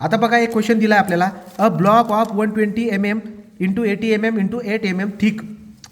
आता बघा एक क्वेश्चन दिला आहे आपल्याला, a block of 120 mm into 80 mm into 8 mm thick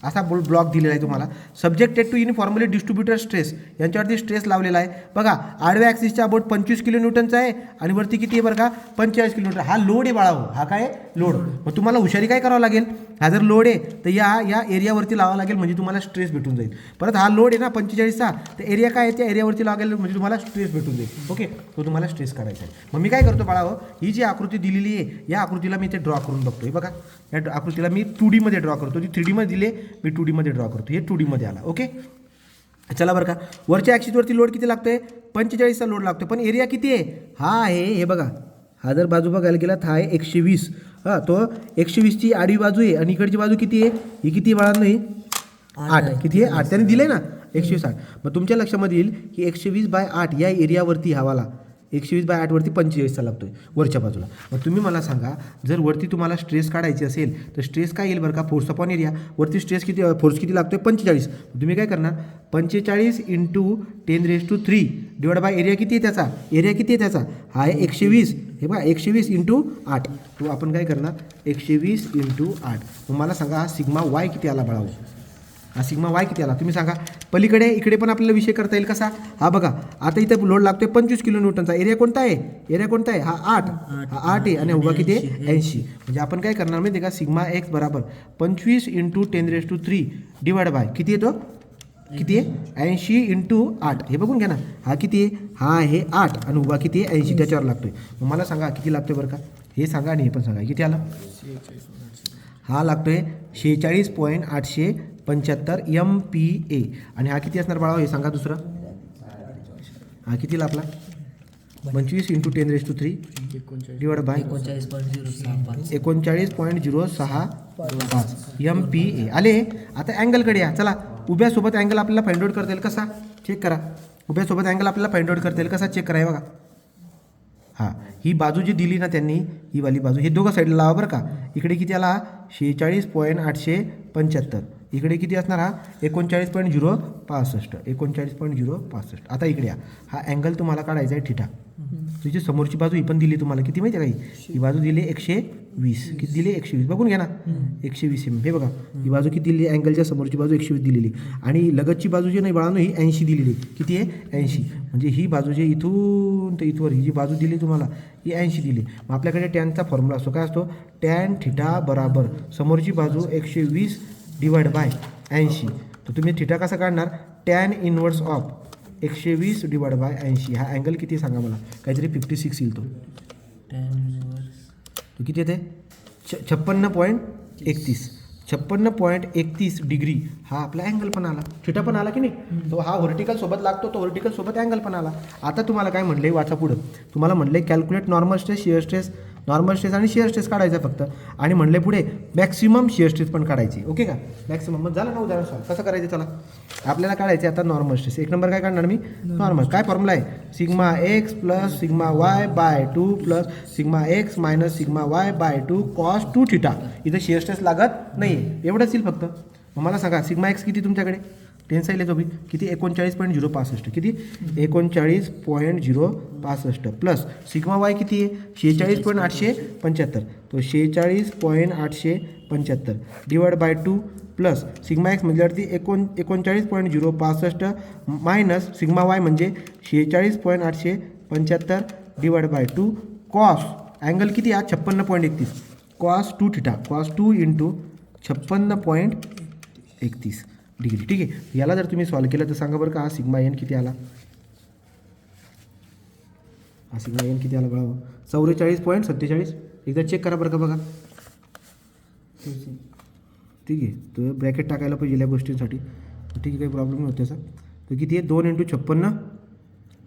असा ब्लॉक दिलेला आहे तुम्हाला. Subjected to uniformly distributed stress, यांच्यावरती स्ट्रेस लावलेला आहे. बघा आडव्या ॲक्सिसच्या अबाउट 25 किलो न्यूटनचा आहे आणि वरती किती आहे बरं का 45 किलो न्यूटन. हा लोड आहे बाळा हो, हा काय लोड. मग तुम्हाला हुशारी काय करावं लागेल, हा जर लोड आहे तर या एरियावरती लावावं लागेल म्हणजे तुम्हाला स्ट्रेस भेटून जाईल. परत हा लोड आहे ना 45चा, तर एरिया काय आहे त्या एरियावरती लागेल म्हणजे तुम्हाला स्ट्रेस भेटून जाईल. ओके, तो तुम्हाला स्ट्रेस काढायचा आहे. मग मी काय करतो बाळा हो, ही जी आकृती दिलेली आहे या आकृतीला मी इथे ड्रॉ करून बघतो. बघा या आकृतीला मी 2D मध्ये ड्रॉ करतो. ती 3D मध्ये दिले, मी 2D मध्ये ड्रॉ करतो. हे 2D मध्ये आला. ओके, चला बरं का, वरच्या ॲक्सिसवरती लोड किती लागतोय 45चा लोड लागतो. पण एरिया किती आहे, हा आहे हे बघा, हा जर बाजू बघायला गेला तर हा आहे 120. हां, तो 120ची आडवी बाजू आहे आणि इकडची बाजू किती आहे, ही किती बाळांनो ही 8. किती आहे 8, त्याने दिले ना 160. मग तुमच्या लक्षामध्ये येईल की 120/8 या एरियावरती हवाला 120/8 वरती 45चा लागतोय वरच्या बाजूला. मग तुम्ही मला सांगा, जर वरती तुम्हाला स्ट्रेस काढायची असेल तर स्ट्रेस काय येईल बरं का, फोर्स अपॉन एरिया. वरती स्ट्रेस किती, फोर्स किती लागतोय 45. तुम्ही काय करणार 45 इंटू 10³ डिवाइड बाय एरिया किती आहे त्याचा, एरिया किती आहे त्याचा, हा आहे 120. हे बघा 120 इंटू 8, तो आपण काय करणार 120 इंटू 8. मग मला सांगा हा सिग्मा वाय किती आला बाळावं, हा सिग्मा वाय किती आला तुम्ही सांगा. पलीकडे इकडे पण आपल्याला विषय करता येईल कसा, हा बघा आता इथं लोड लागतोय 25 किलो न्यूटनचा. एरिया कोणता आहे, एरिया कोणता आहे, हा 8, हा 8 आहे आणि उभा किती आहे 80. म्हणजे आपण काय करणार माहिती आहे का, सिग्मा एक्स बराबर 25 इंटू 10³ डिवाइड बाय किती येतो, किती आहे 80 इंटू 8. हे बघून घ्या ना, हा किती आहे, हा आहे 8 आणि उभा किती आहे 80, त्याच्यावर लागतोय. मग मला सांगा किती लागतोय बरं का, हे सांगा आणि हे पण सांगा किती आला. हा लागतोय 46.875 MPa आणि हा किती असणार बाळा हे सांगा दुसरं, हा कितीला आपला 25 इंटू 10³ डिवाइड बाय 39.065 MPa आले. आता अँगलकडे या, चला उभ्यासोबत अँगल आपल्याला फाइंड आउट करता येईल कसा, चेक करा. उभ्यासोबत अँगल आपल्याला फाइंड आउट करता येईल कसा, चेक करा. हे बघा, हां ही बाजू जी दिली ना त्यांनी, ही वाली बाजू, हे दोघं साईडला लावा बरं का. इकडे किती आला 46.875, इकडे किती असणार हा 39.065, 39.065. आता इकडे या, हा अँगल तुम्हाला काढायचा आहे थिटा. तुझी समोरची बाजू ही पण दिली तुम्हाला किती माहिती आहे का, ही बाजू दिली 120. किती दिली 120, बघून घ्या ना 120 mm. हे बघा ही बाजू किती दिली, अँगलच्या समोरची बाजू 120 दिलेली आणि लगतची बाजू जी नाही बाळांनो ही 80 दिलेली. किती आहे 80. म्हणजे ही बाजू जी इथून तर इथवर ही जी बाजू दिली तुम्हाला ही 80 दिली. मग आपल्याकडे टॅनचा फॉर्म्युला असतो, काय असतो, टॅन थिटा बराबर समोरची बाजू 120 डिवाइड बाय 80. तर तुम्ही थिटा कसा काढणार, tan inverse of 120 divide by 80. हा अँगल किती सांगा मला, काहीतरी 56 येईल. तो किती येते 56.31, 56.31 डिग्री हा आपला अँगल पण आला, थिटा पण आला की नाही. तो हा व्हर्टिकल सोबत लागतो, तो व्हर्टिकल सोबत अँगल पण आला. आता तुम्हाला काय म्हणले, वाचा पुढं, तुम्हाला म्हणले calculate normal stress, shear stress, normal stress आणि शिअर स्ट्रेस काढायचा फक्त, आणि म्हणले पुढे मॅक्सिमम शिअर स्ट्रेस पण काढायची. ओके का, मॅक्सिमम. मग झालं ना उदाहरण सॉल्व. कसं करायचं, चला आपल्याला काढायचं आता नॉर्मल स्ट्रेस. एक नंबर काय काढणार मी, नॉर्मल. काय फॉर्म्युला आहे, sigma x plus sigma y by 2 plus sigma x minus sigma y by 2 cos 2 theta. इथं शिअर स्ट्रेस लागत नाही, एवढंच येईल फक्त. मग मला सांगा सिग्मा एक्स किती तुमच्याकडे, टेन्साईल आहे तो बी किती 39.065, किती 39.065 प्लस सिग्मा वाय किती आहे 46.875, तो 46.875 divide by 2 plus sigma x म्हटल्यावरती 39.065 मायनस सिग्मा वाय म्हणजे 46.875 डिवाइड बाय 2 कॉस अँगल किती हा 56.31 cos 2 theta, cos 2 into 56.31 degree. ठीक आहे, याला जर तुम्ही सॉल्व केलं तर सांगा बरं का हा सिग्मा एन किती आला, हा सिग्मा एन किती आला बघा 44.47. एकदा चेक करा बरं का, बघा ठीक आहे. तर ब्रॅकेट टाकायला पाहिजे या गोष्टींसाठी, ठीक आहे, काही प्रॉब्लेम नाही होत त्याचा. तर किती आहे 2 इंटू 56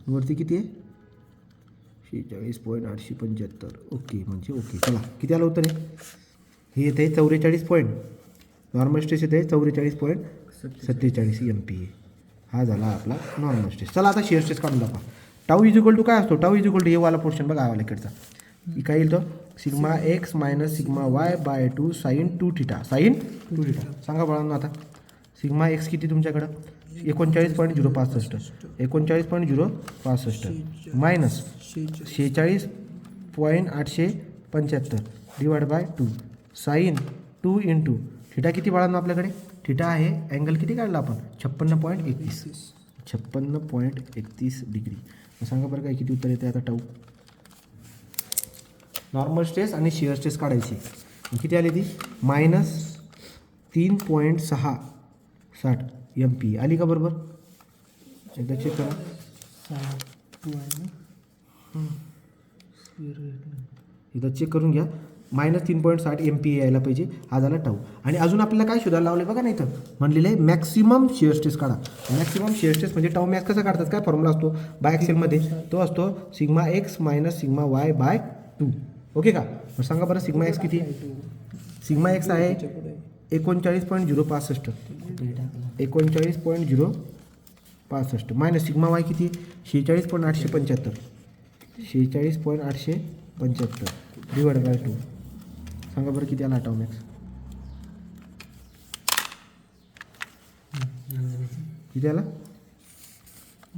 वरती किती आहे 46.875. ओके म्हणजे ओके. चला किती आलं उत्तर आहे, हे येत आहे 44 पॉईंट, नॉर्मल स्ट्रेस येत आहे 44.47 MPa. हा झाला आपला नॉर्मल स्ट्रेस. चला आता शिअर स्ट्रेस काढून दाखवा. टाऊ इज इक्वल टू काय असतो, टाऊ इज इक्वल टू हे वाला पोर्शन बघा आवाला इकडचा, काय येईल तो sigma x minus sigma y by 2 sine 2 theta, sine 2 theta. सांगा बाळांनो आता सिग्मा एक्स किती तुमच्याकडं 39.065 minus 46 36.875 divide by 2 sine 2 into theta किती बाळांनो आपल्याकडे थिटा आहे अँगल किती काढला आपण 56.31 डिग्री. सांगा बरं काय किती उत्तर येते आता टाऊ. नॉर्मल स्ट्रेस आणि शिअर स्ट्रेस काढायची किती आली ती -3.660 MP आली का बरोबर. एकदा चेक करा. एकदा चेक करून घ्या. -3.60 MP यायला पाहिजे. हा झाला टाऊ. आणि अजून आपल्याला काय शोधायला लावले बघा ना इथं म्हणलेलं आहे मॅक्सिमम शिअर स्ट्रेस काढा. मॅक्सिमम शिअर स्ट्रेस म्हणजे टाऊ मॅक्स कसा काढतात काय फॉर्म्युला असतो बायएक्सेलमध्ये तो असतो σx - σy/2. ओके का. सांगा बरं σx किती σx आहे 39.065 39.065 मायनस σy किती 46.875 46.875 डिवाइड बाय 2. सांगा बरं किती आला टाऊ मॅक्स किती आला